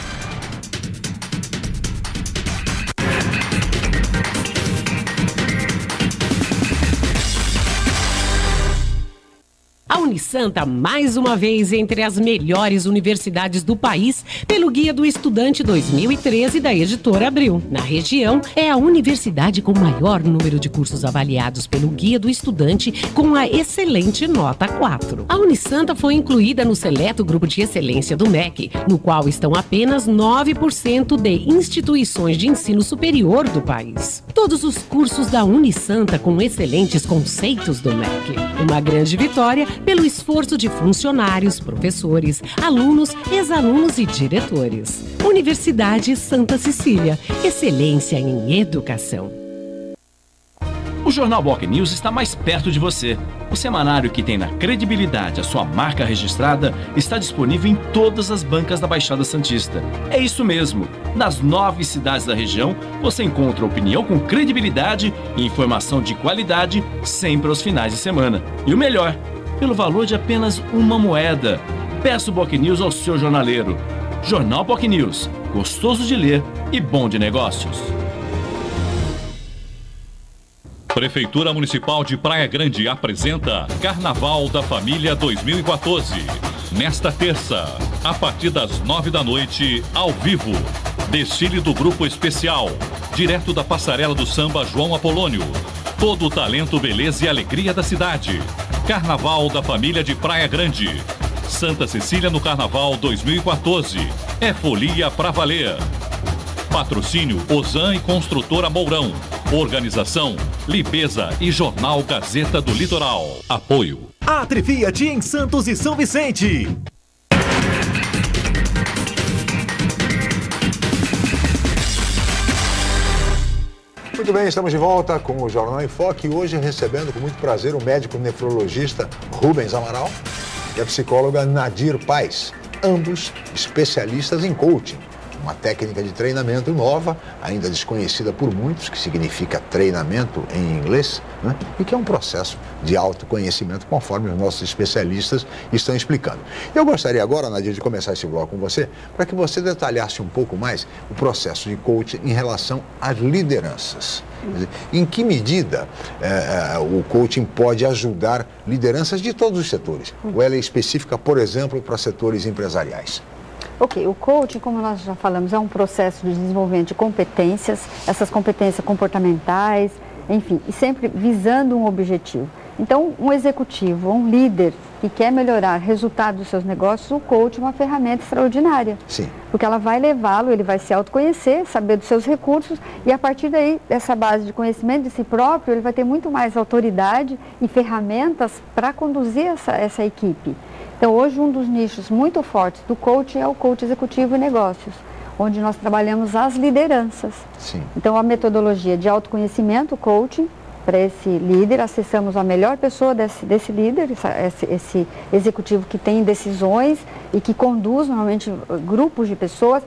A Unisanta, mais uma vez, entre as melhores universidades do país, pelo Guia do Estudante 2013 da Editora Abril. Na região, é a universidade com maior número de cursos avaliados pelo Guia do Estudante, com a excelente nota 4. A Unisanta foi incluída no seleto grupo de excelência do MEC, no qual estão apenas 9% de instituições de ensino superior do país. Todos os cursos da Unisanta com excelentes conceitos do MEC. Uma grande vitória pelo esforço de funcionários, professores, alunos, ex-alunos e diretores. Universidade Santa Cecília, excelência em educação. O Jornal Boc News está mais perto de você. O semanário que tem na credibilidade a sua marca registrada está disponível em todas as bancas da Baixada Santista. É isso mesmo. Nas 9 cidades da região, você encontra opinião com credibilidade e informação de qualidade sempre aos finais de semana. E o melhor, pelo valor de apenas uma moeda. Peça o Boc News ao seu jornaleiro. Jornal Boc News, gostoso de ler e bom de negócios. Prefeitura Municipal de Praia Grande apresenta Carnaval da Família 2014. Nesta terça, a partir das 9 da noite, ao vivo. Desfile do Grupo Especial, direto da Passarela do Samba João Apolônio. Todo o talento, beleza e alegria da cidade. Carnaval da Família de Praia Grande. Santa Cecília no Carnaval 2014. É folia pra valer. Patrocínio Ozan e Construtora Mourão. Organização Libeza e Jornal Gazeta do Litoral. Apoio Atri Fiat em Santos e São Vicente. Muito bem, estamos de volta com o Jornal em Foque e hoje recebendo com muito prazer o médico nefrologista Rubens Amaral e a psicóloga Nadir Paes, ambos especialistas em coaching, uma técnica de treinamento nova, ainda desconhecida por muitos, que significa treinamento em inglês, né? E que é um processo de autoconhecimento, conforme os nossos especialistas estão explicando. Eu gostaria agora, Nadir, de começar esse bloco com você, para que você detalhasse um pouco mais o processo de coaching em relação às lideranças. Quer dizer, em que medida o coaching pode ajudar lideranças de todos os setores? Ou ela é específica, por exemplo, para setores empresariais? Ok, o coaching, como nós já falamos, é um processo de desenvolvimento de competências, essas competências comportamentais, enfim, e sempre visando um objetivo. Então, um executivo, um líder que quer melhorar resultados dos seus negócios, o coaching é uma ferramenta extraordinária. Sim. Porque ela vai levá-lo, ele vai se autoconhecer, saber dos seus recursos e a partir daí, dessa base de conhecimento de si próprio, ele vai ter muito mais autoridade e ferramentas para conduzir essa equipe. Então, hoje, um dos nichos muito fortes do coaching é o coach executivo e negócios, onde nós trabalhamos as lideranças. Sim. Então, a metodologia de autoconhecimento, coaching, para esse líder, acessamos a melhor pessoa desse líder, esse executivo que tem decisões e que conduz, normalmente, grupos de pessoas,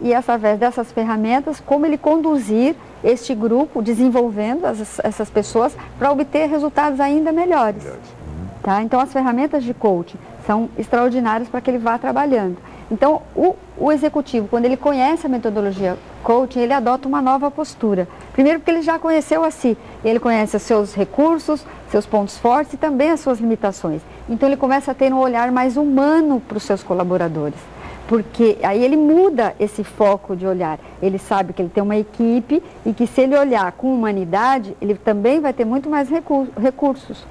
e através dessas ferramentas, como ele conduzir este grupo, desenvolvendo essas pessoas para obter resultados ainda melhores. Tá? Então, as ferramentas de coaching são extraordinárias para que ele vá trabalhando. Então, o executivo, quando ele conhece a metodologia coaching, ele adota uma nova postura. Primeiro porque ele já conheceu a si, ele conhece os seus recursos, seus pontos fortes e também as suas limitações. Então, ele começa a ter um olhar mais humano para os seus colaboradores. Porque aí ele muda esse foco de olhar. Ele sabe que ele tem uma equipe e que se ele olhar com humanidade, ele também vai ter muito mais recursos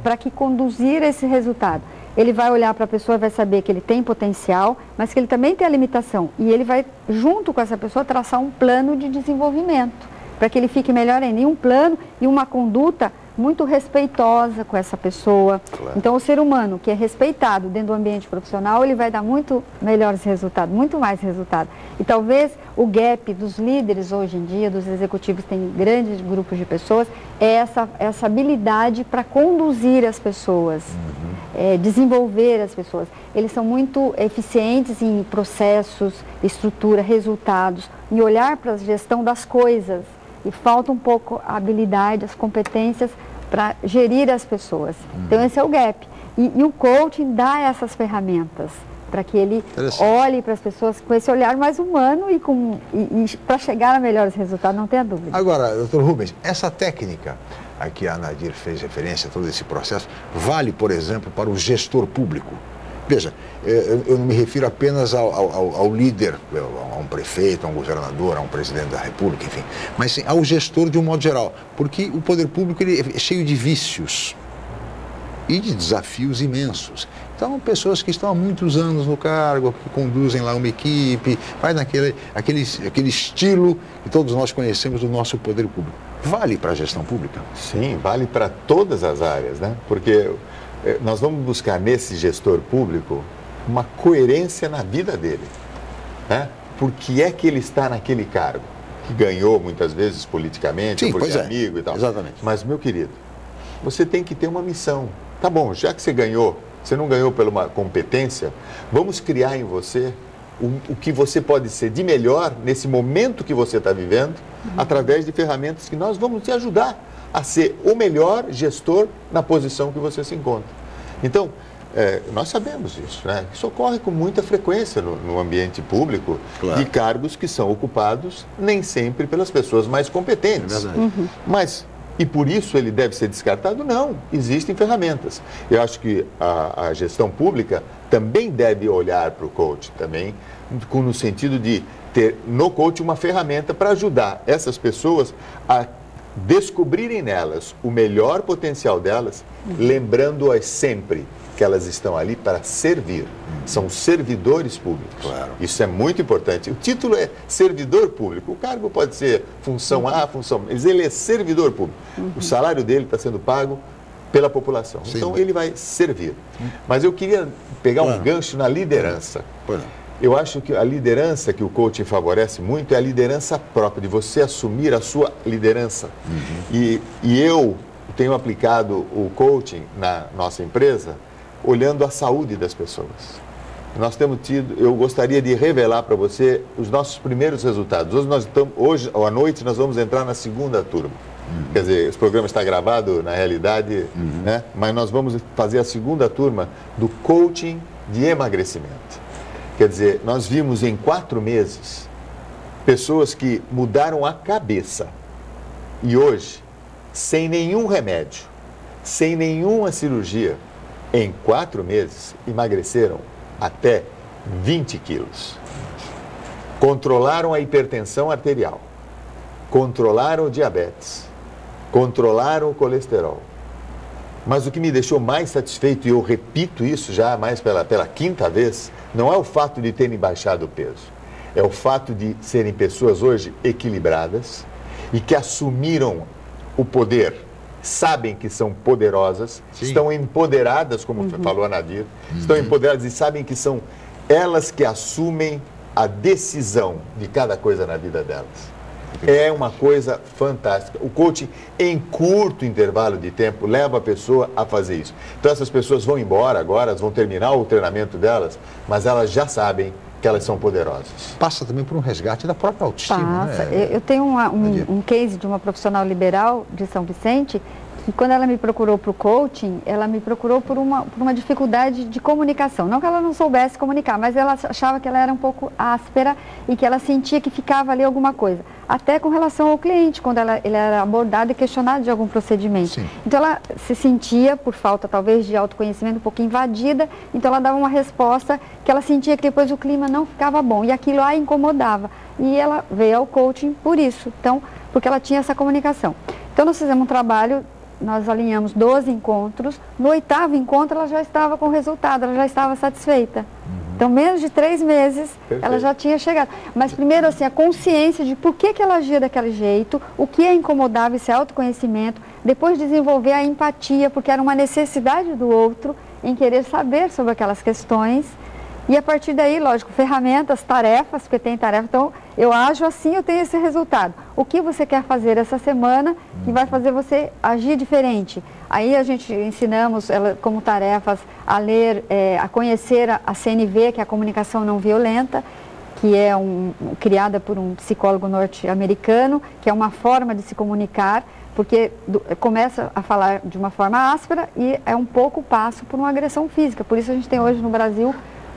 para que conduzir esse resultado. Ele vai olhar para a pessoa e vai saber que ele tem potencial, mas que ele também tem a limitação. E ele vai, junto com essa pessoa, traçar um plano de desenvolvimento, para que ele fique melhor ainda. E um plano e uma conduta muito respeitosa com essa pessoa. Claro. Então, o ser humano que é respeitado dentro do ambiente profissional, ele vai dar muito melhores resultados, muito mais resultado. E talvez o gap dos líderes hoje em dia, dos executivos, tem grandes grupos de pessoas, é essa habilidade para conduzir as pessoas. desenvolver as pessoas. Eles são muito eficientes em processos, estrutura, resultados, em olhar para a gestão das coisas. E falta um pouco a habilidade, as competências para gerir as pessoas. Então esse é o gap. E o coaching dá essas ferramentas para que ele olhe para as pessoas com esse olhar mais humano e para chegar a melhores resultados, não tenha dúvida. Agora, doutor Rubens, essa técnica a que a Nadir fez referência, todo esse processo, vale, por exemplo, para o gestor público? Veja, eu não me refiro apenas ao líder, a um prefeito, a um governador, a um presidente da República, enfim, mas sim ao gestor de um modo geral, porque o poder público ele é cheio de vícios e de desafios imensos. Então, pessoas que estão há muitos anos no cargo, que conduzem lá uma equipe, faz aquele estilo que todos nós conhecemos do nosso poder público. Vale para a gestão pública? Sim, vale para todas as áreas, né? Porque nós vamos buscar nesse gestor público uma coerência na vida dele, né? Por que é que ele está naquele cargo? Que ganhou muitas vezes politicamente, sim, porque é amigo e tal. Exatamente. Mas, meu querido, você tem que ter uma missão. Tá bom, já que você ganhou, você não ganhou por uma competência, vamos criar em você o que você pode ser de melhor nesse momento que você está vivendo, através de ferramentas que nós vamos te ajudar a ser o melhor gestor na posição que você se encontra. Então, nós sabemos isso, né? Isso ocorre com muita frequência no ambiente público, claro, de cargos que são ocupados nem sempre pelas pessoas mais competentes. É verdade. Mas, e por isso ele deve ser descartado? Não, existem ferramentas. Eu acho que a gestão pública também deve olhar para o coach, também no sentido de ter no coach uma ferramenta para ajudar essas pessoas a descobrirem nelas o melhor potencial delas, lembrando-as sempre que elas estão ali para servir. São servidores públicos. Claro. Isso é muito importante. O título é servidor público. O cargo pode ser função A, função B, mas ele é servidor público. O salário dele está sendo pago pela população. Sim. Então ele vai servir. Mas eu queria pegar um gancho na liderança. Eu acho que a liderança que o coaching favorece muito é a liderança própria, de você assumir a sua liderança. E eu tenho aplicado o coaching na nossa empresa olhando a saúde das pessoas. Nós temos tido, eu gostaria de revelar para você os nossos primeiros resultados. Hoje à noite nós vamos entrar na segunda turma. Quer dizer, esse programa está gravado na realidade, né? Mas nós vamos fazer a segunda turma do coaching de emagrecimento. Quer dizer, nós vimos em 4 meses pessoas que mudaram a cabeça e hoje, sem nenhum remédio, sem nenhuma cirurgia, em 4 meses emagreceram até 20 quilos. Controlaram a hipertensão arterial, controlaram o diabetes, controlaram o colesterol. Mas o que me deixou mais satisfeito, e eu repito isso já mais pela 5ª vez, não é o fato de terem baixado o peso, é o fato de serem pessoas hoje equilibradas e que assumiram o poder, sabem que são poderosas, sim, estão empoderadas, como falou a Nadir, estão empoderadas e sabem que são elas que assumem a decisão de cada coisa na vida delas. É uma coisa fantástica. O coaching, em curto intervalo de tempo, leva a pessoa a fazer isso. Então, essas pessoas vão embora agora, elas vão terminar o treinamento delas, mas elas já sabem que elas são poderosas. Passa também por um resgate da própria autoestima. Passa. Né? Eu tenho um case de uma profissional liberal de São Vicente, e quando ela me procurou para o coaching, ela me procurou por uma dificuldade de comunicação. Não que ela não soubesse comunicar, mas ela achava que ela era um pouco áspera e que ela sentia que ficava ali alguma coisa. Até com relação ao cliente, quando ele era abordado e questionado de algum procedimento. Sim. Então ela se sentia, por falta talvez de autoconhecimento, um pouco invadida, então ela dava uma resposta que ela sentia que depois o clima não ficava bom e aquilo a incomodava. E ela veio ao coaching por isso, então, porque ela tinha essa comunicação. Então nós fizemos um trabalho. Nós alinhamos 12 encontros, no 8º encontro ela já estava com resultado, ela já estava satisfeita. Então, menos de 3 meses, ela já tinha chegado. Mas primeiro, assim, a consciência de por que ela agia daquele jeito, o que a incomodava, esse autoconhecimento, depois desenvolver a empatia, porque era uma necessidade do outro em querer saber sobre aquelas questões. E a partir daí, lógico, ferramentas, tarefas, porque tem tarefa. Então, eu ajo assim, eu tenho esse resultado. O que você quer fazer essa semana que vai fazer você agir diferente? Aí a gente ensinamos ela, como tarefas a ler, a conhecer a CNV, que é a comunicação não violenta, que é criada por um psicólogo norte-americano, que é uma forma de se comunicar, porque começa a falar de uma forma áspera e é um pouco passo por uma agressão física. Por isso a gente tem hoje no Brasil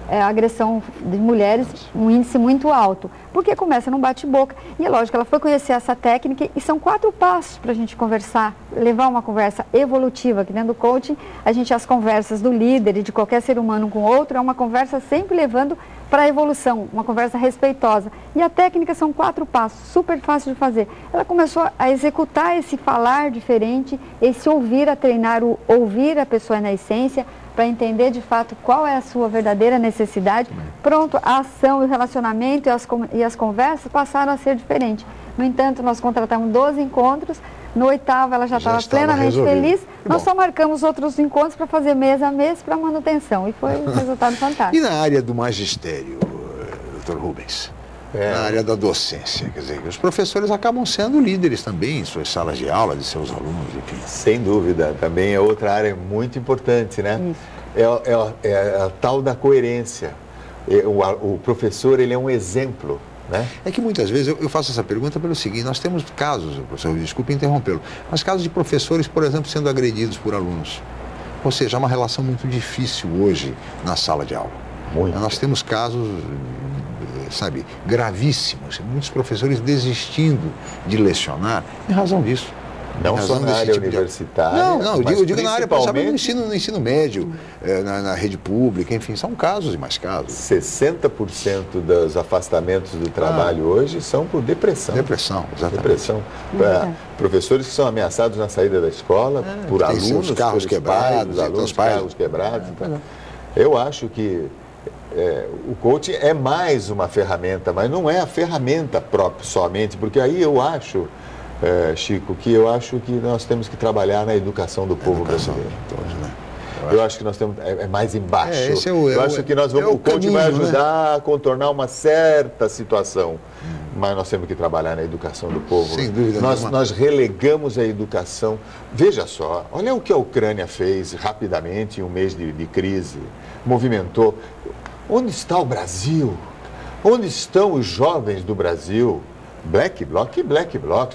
a agressão de mulheres, um índice muito alto, porque começa num bate-boca. E é lógico, ela foi conhecer essa técnica e são 4 passos para a gente conversar, levar uma conversa evolutiva, que dentro do coaching, as conversas do líder e de qualquer ser humano com outro, é uma conversa sempre levando para a evolução, uma conversa respeitosa. E a técnica são 4 passos, super fácil de fazer. Ela começou a executar esse falar diferente, esse ouvir, a treinar o ouvir a pessoa na essência, para entender de fato qual é a sua verdadeira necessidade. Pronto, a ação e o relacionamento e as conversas passaram a ser diferentes. No entanto, nós contratamos 12 encontros, no 8º ela já estava plenamente feliz. Nós só marcamos outros encontros para fazer mês a mês para manutenção e foi um resultado fantástico. E na área do magistério, Dr. Rubens? Na área da docência, quer dizer, os professores acabam sendo líderes também em suas salas de aula, de seus alunos, enfim. Sem dúvida, também é outra área muito importante, né? É a tal da coerência. O professor, ele é um exemplo, né? É que muitas vezes, eu faço essa pergunta pelo seguinte, nós temos casos, professor, desculpe interrompê-lo, mas casos de professores, por exemplo, sendo agredidos por alunos. Ou seja, é uma relação muito difícil hoje na sala de aula. Muito. Nós temos casos, sabe, gravíssimos, muitos professores desistindo de lecionar em razão disso. Não só na área universitária. Não, eu digo na área, principalmente no ensino médio, na rede pública, enfim, são casos e mais casos. 60% dos afastamentos do trabalho hoje são por depressão. Depressão, exatamente. Depressão. Professores que são ameaçados na saída da escola, por alunos, carros quebrados, os carros quebrados. Eu acho que o coaching é mais uma ferramenta, mas não é a ferramenta própria somente, porque aí eu acho, Chico, que nós temos que trabalhar na educação do povo brasileiro. Eu acho que nós temos, mais embaixo. Eu acho que o coaching vai ajudar a contornar uma certa situação, mas nós temos que trabalhar na educação do povo. Sem dúvida nenhuma. Nós relegamos a educação. Veja só, olha o que a Ucrânia fez rapidamente em um mês de crise, movimentou. Onde está o Brasil? Onde estão os jovens do Brasil? Black Bloc.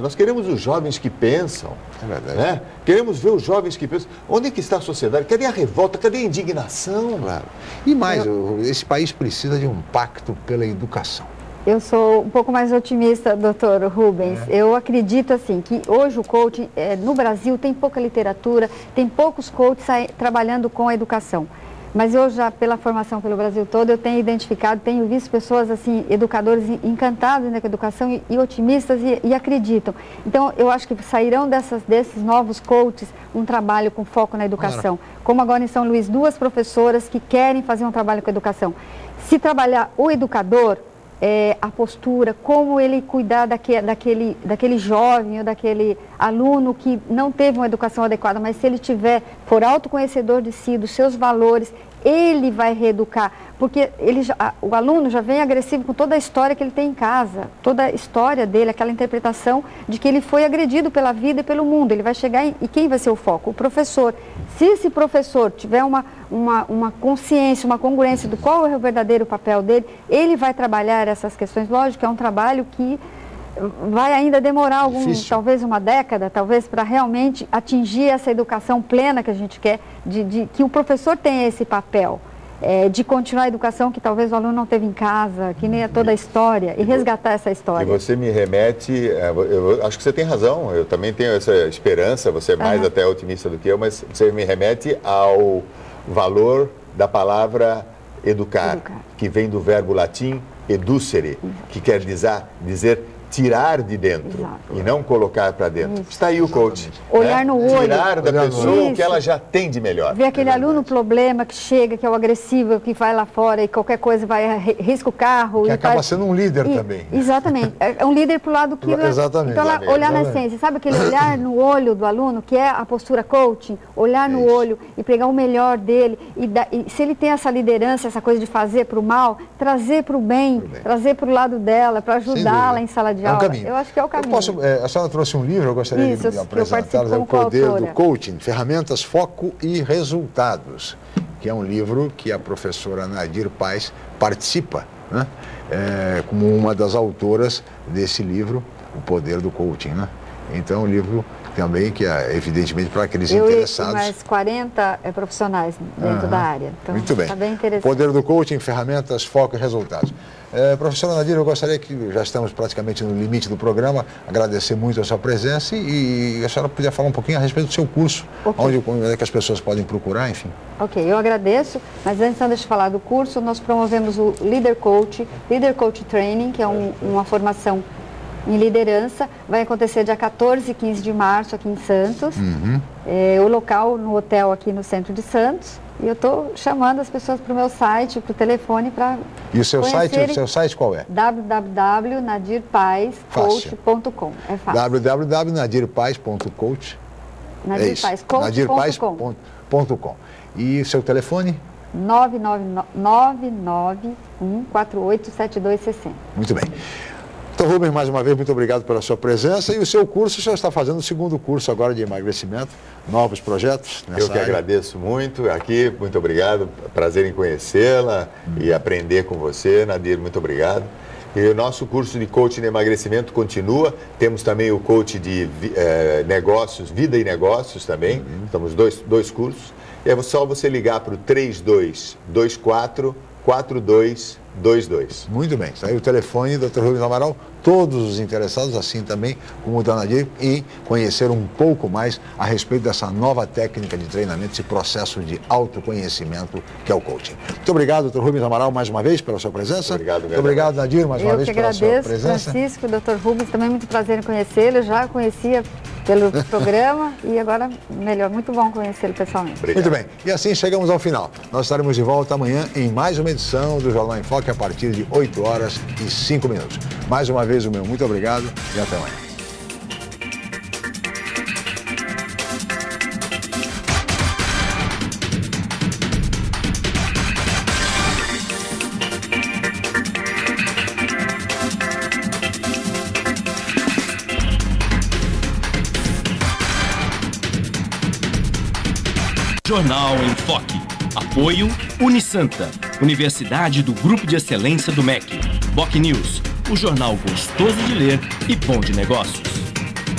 Nós queremos os jovens que pensam. É verdade. Né? Queremos ver os jovens que pensam. Onde é que está a sociedade? Cadê a revolta? Cadê a indignação? Claro. E mais, esse país precisa de um pacto pela educação. Eu sou um pouco mais otimista, doutor Rubens. Eu acredito assim que hoje o coaching no Brasil tem pouca literatura, tem poucos coaches trabalhando com a educação. Mas eu já, pela formação pelo Brasil todo, eu tenho identificado, tenho visto pessoas assim, educadores encantados com a educação e otimistas e acreditam. Então, eu acho que sairão desses novos coaches um trabalho com foco na educação. Como agora em São Luís, 2 professoras que querem fazer um trabalho com a educação. Se trabalhar o educador, a postura, como ele cuidar daquele jovem ou daquele aluno que não teve uma educação adequada, mas se ele for autoconhecedor de si, dos seus valores, ele vai reeducar, porque o aluno já vem agressivo com toda a história que ele tem em casa, toda a história dele, aquela interpretação de que ele foi agredido pela vida e pelo mundo. Ele vai chegar e quem vai ser o foco? O professor. Se esse professor tiver uma consciência, uma congruência do qual é o verdadeiro papel dele, ele vai trabalhar essas questões. Lógico que é um trabalho que vai ainda demorar talvez uma década, talvez para realmente atingir essa educação plena que a gente quer, que o professor tenha esse papel, de continuar a educação que talvez o aluno não teve em casa, que nem é toda a história, e resgatar essa história. E você me remete, eu acho que você tem razão, eu também tenho essa esperança, você é mais até otimista do que eu, mas você me remete ao valor da palavra educar. Que vem do verbo latim educere, que quer dizer tirar de dentro. Exato. E não colocar para dentro. Está aí o coach. Olhar no olho. Tirar da pessoa o que ela já tem de melhor. Ver aquele aluno problema que chega, que é o agressivo, que vai lá fora e qualquer coisa risca o carro. Que acaba sendo um líder também. Exatamente. É um líder pro lado que... Exatamente. Então, olhar na essência. Sabe aquele olhar no olho do aluno, que é a postura coaching? Olhar no olho e pegar o melhor dele. E se ele tem essa liderança, essa coisa de fazer pro mal, trazer pro bem, trazer pro lado dela, para ajudá-la em sala de aula. Caminho. Eu acho que é o caminho. A senhora trouxe um livro, eu gostaria de apresentar, O Poder do Coaching, Ferramentas, Foco e Resultados, que é um livro que a professora Nadir Paes participa, né? Como uma das autoras desse livro, O Poder do Coaching, né? Então, é um livro também que é, evidentemente, para aqueles interessados. Mais 40 profissionais dentro da área. Então, muito bem. Tá bem interessante. Poder do Coaching, Ferramentas, Foco e Resultados. Professora Nadir, eu gostaria que, já estamos praticamente no limite do programa, agradecer muito a sua presença e a senhora podia falar um pouquinho a respeito do seu curso, onde é que as pessoas podem procurar, enfim. Ok, eu agradeço, mas antes deixa eu falar do curso, nós promovemos o Leader Coach Training, que é uma formação em liderança, vai acontecer dia 14 e 15 de março aqui em Santos, o local no hotel aqui no centro de Santos, e eu estou chamando as pessoas para o meu site, para o telefone, para E o seu site qual é? www.nadirpaescoach.com. É fácil. www.nadirpaes.coach. nadirpaescoach.com. E o seu telefone? 991487260. Muito bem. Dr. Rubens, mais uma vez, muito obrigado pela sua presença. E o seu curso, o senhor está fazendo o segundo curso agora de emagrecimento, novos projetos nessa Eu que área. agradeço muito aqui, muito obrigado, prazer em conhecê-la e aprender com você, Nadir, muito obrigado. E o nosso curso de coaching de emagrecimento continua, temos também o coach de negócios, vida e negócios também, estamos dois cursos. E é só você ligar para o 3224-4222. Muito bem, está aí o telefone do Dr. Rubens Amaral, todos os interessados, assim também como o da Nadir, e conhecer um pouco mais a respeito dessa nova técnica de treinamento, esse processo de autoconhecimento que é o coaching. Muito obrigado, Dr. Rubens Amaral, mais uma vez pela sua presença. Obrigado, muito obrigado, Nadir, mais uma vez pela sua presença. Eu que agradeço, Francisco, Dr. Rubens, também muito prazer em conhecê-lo, já conhecia pelo programa e agora melhor, muito bom conhecê-lo pessoalmente. Obrigado. Muito bem, e assim chegamos ao final. Nós estaremos de volta amanhã em mais uma edição do Jornal em Foque a partir de 8h05. Mais uma vez o meu muito obrigado e até amanhã. Jornal em Foque. Apoio Unisanta, Universidade do Grupo de Excelência do MEC. Boc News, o jornal gostoso de ler e bom de negócios.